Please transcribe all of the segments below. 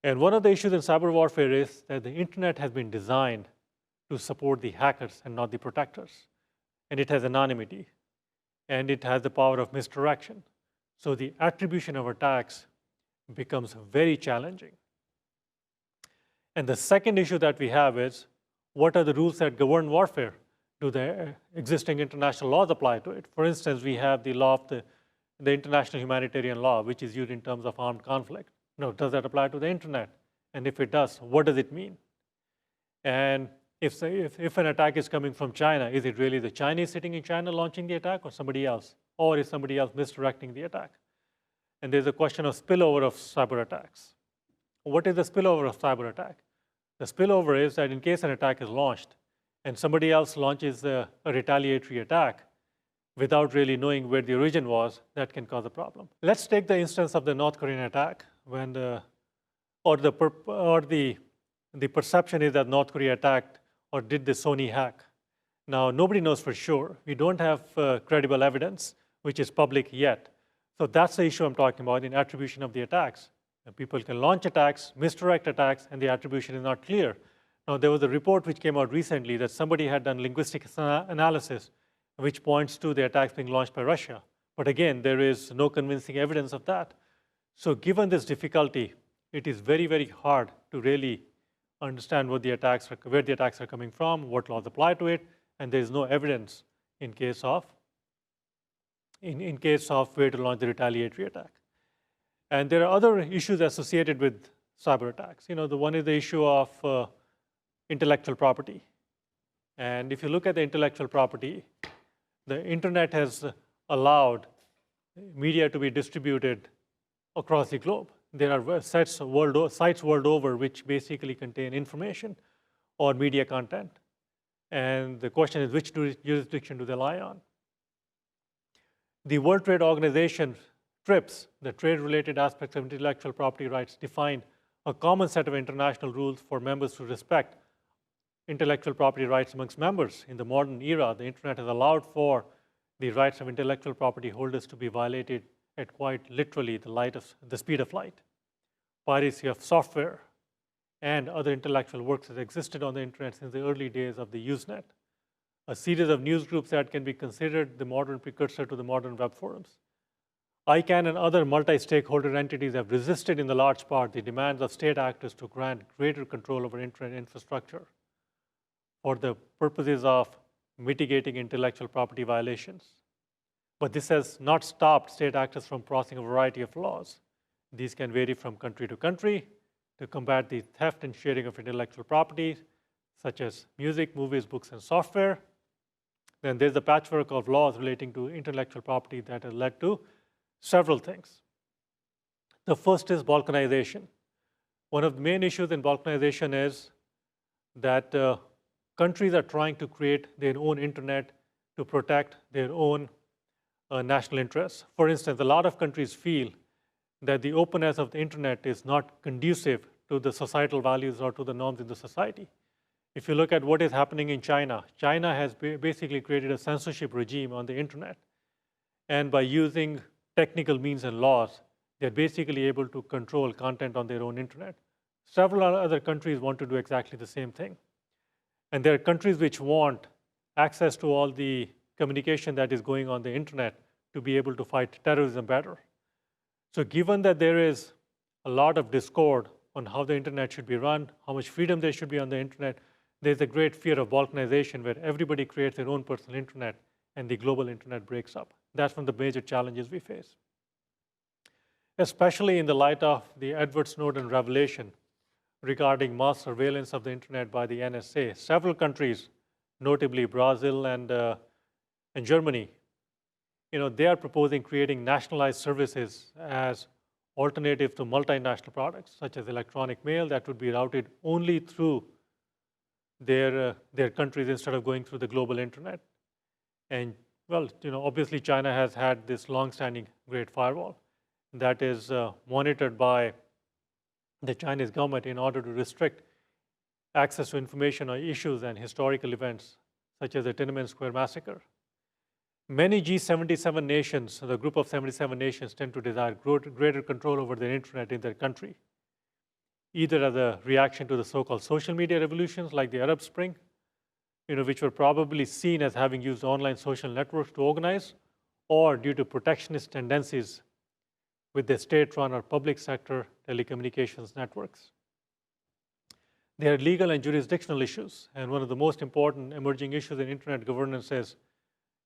And one of the issues in cyber warfare is that the internet has been designed to support the hackers and not the protectors. And it has anonymity, and it has the power of misdirection. So the attribution of attacks becomes very challenging. And the second issue that we have is, what are the rules that govern warfare? Do the existing international laws apply to it? For instance, we have the law of the international humanitarian law, which is used in terms of armed conflict. No, does that apply to the internet? And if it does, what does it mean? And if an attack is coming from China, is it really the Chinese sitting in China launching the attack, or somebody else? Or is somebody else misdirecting the attack? And there's a question of spillover of cyber attacks. What is the spillover of cyber attack? The spillover is that in case an attack is launched and somebody else launches a retaliatory attack without really knowing where the origin was, that can cause a problem. Let's take the instance of the North Korean attack, when the perception is that North Korea attacked or did the Sony hack. Now, nobody knows for sure. We don't have credible evidence, which is public yet. So that's the issue I'm talking about in attribution of the attacks. And people can launch attacks, misdirect attacks, and the attribution is not clear. Now, there was a report which came out recently that somebody had done linguistic analysis, which points to the attacks being launched by Russia. But again, there is no convincing evidence of that. So given this difficulty, it is very, very hard to really understand where the attacks are coming from, what laws apply to it, and there is no evidence in case of where to launch the retaliatory attack. And there are other issues associated with cyber attacks. The one is the issue of intellectual property. And if you look at the intellectual property, the internet has allowed media to be distributed across the globe. There are sites world over which basically contain information or media content. And the question is, which jurisdiction do they lie on? The World Trade Organization, TRIPS, the trade-related aspects of intellectual property rights, define a common set of international rules for members to respect intellectual property rights amongst members. In the modern era, the internet has allowed for the rights of intellectual property holders to be violated at quite literally the speed of light. Piracy of software and other intellectual works has existed on the internet since the early days of the Usenet. A series of news groups that can be considered the modern precursor to the modern web forums. ICANN and other multi-stakeholder entities have resisted in the large part the demands of state actors to grant greater control over internet infrastructure for the purposes of mitigating intellectual property violations. But this has not stopped state actors from passing a variety of laws. These can vary from country to country to combat the theft and sharing of intellectual property, such as music, movies, books, and software. Then there's a patchwork of laws relating to intellectual property that has led to several things. The first is balkanization. One of the main issues in balkanization is that countries are trying to create their own internet to protect their own national interests. For instance, a lot of countries feel that the openness of the internet is not conducive to the societal values or to the norms in the society. If you look at what is happening in China, China has basically created a censorship regime on the internet. And by using technical means and laws, they're basically able to control content on their own internet. Several other countries want to do exactly the same thing. And there are countries which want access to all the communication that is going on the internet to be able to fight terrorism better. So given that there is a lot of discord on how the internet should be run, how much freedom there should be on the internet, there's a great fear of balkanization where everybody creates their own personal internet and the global internet breaks up. That's one of the major challenges we face. Especially in the light of the Edward Snowden revelation regarding mass surveillance of the internet by the NSA, several countries, notably Brazil and Germany, they are proposing creating nationalized services as alternatives to multinational products, such as electronic mail that would be routed only through their countries instead of going through the global internet. And well, obviously China has had this long-standing Great Firewall that is monitored by the Chinese government in order to restrict access to information on issues and historical events, such as the Tiananmen Square massacre. Many G77 nations, the group of 77 nations, tend to desire greater control over their internet in their country. either as a reaction to the so-called social media revolutions like the Arab Spring, which were probably seen as having used online social networks to organize, or due to protectionist tendencies with the state-run or public sector telecommunications networks. There are legal and jurisdictional issues, and one of the most important emerging issues in internet governance is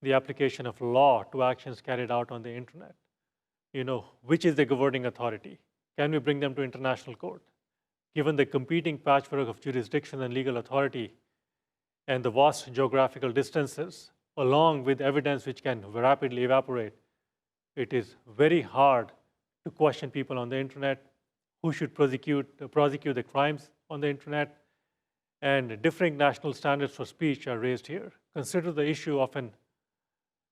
the application of law to actions carried out on the internet. Which is the governing authority? Can we bring them to international court? Given the competing patchwork of jurisdiction and legal authority and the vast geographical distances, along with evidence which can rapidly evaporate, it is very hard to question people on the internet, who should prosecute the crimes on the internet, and differing national standards for speech are raised here. Consider the issue of an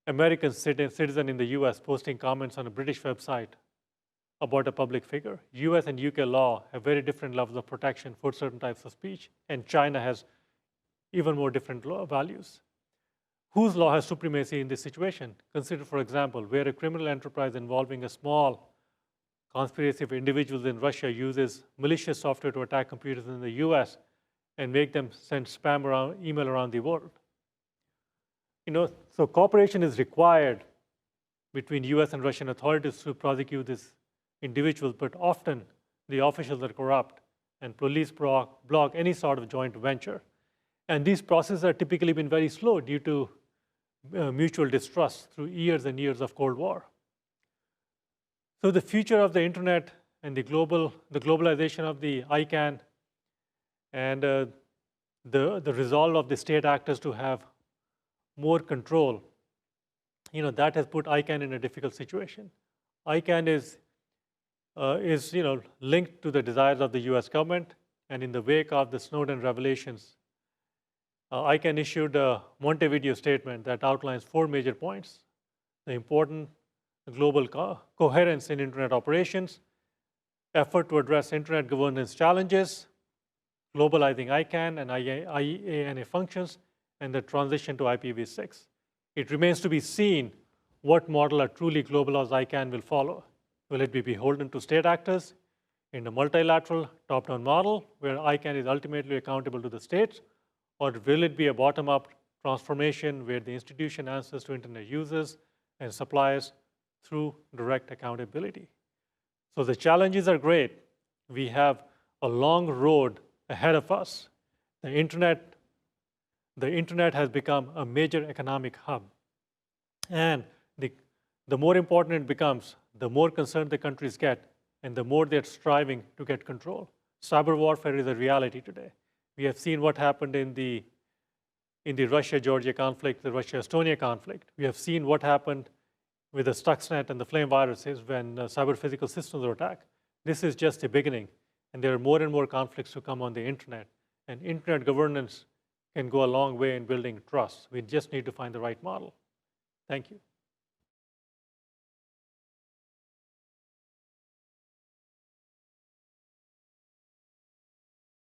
American citizen in the US posting comments on a British website about a public figure. US and UK law have very different levels of protection for certain types of speech, and China has even more different law values. Whose law has supremacy in this situation? Consider, for example, where a criminal enterprise involving a small conspiracy of individuals in Russia uses malicious software to attack computers in the US and make them send spam email around the world. So cooperation is required between US and Russian authorities to prosecute these individuals, but often the officials are corrupt and police block any sort of joint venture. And these processes are typically been very slow due to mutual distrust through years and years of Cold War. So the future of the internet and the globalization of the ICANN and the resolve of the state actors to have more control, that has put ICANN in a difficult situation. ICANN is linked to the desires of the US government, and in the wake of the Snowden revelations, ICANN issued a Montevideo statement that outlines 4 major points: the important global coherence in internet operations, effort to address internet governance challenges, globalizing ICANN and IANA functions, and the transition to IPv6. It remains to be seen what model a truly globalized ICANN will follow. Will it be beholden to state actors in a multilateral top-down model where ICANN is ultimately accountable to the states, or will it be a bottom-up transformation where the institution answers to internet users and suppliers through direct accountability? So the challenges are great. We have a long road ahead of us. The internet has become a major economic hub. And the more important it becomes, the more concerned the countries get, and the more they're striving to get control. Cyber warfare is a reality today. We have seen what happened in the Russia-Georgia conflict, the Russia-Estonia conflict. We have seen what happened with the Stuxnet and the Flame viruses when cyber physical systems were attacked. This is just the beginning, and there are more and more conflicts to come on the internet. And internet governance can go a long way in building trust. We just need to find the right model. Thank you.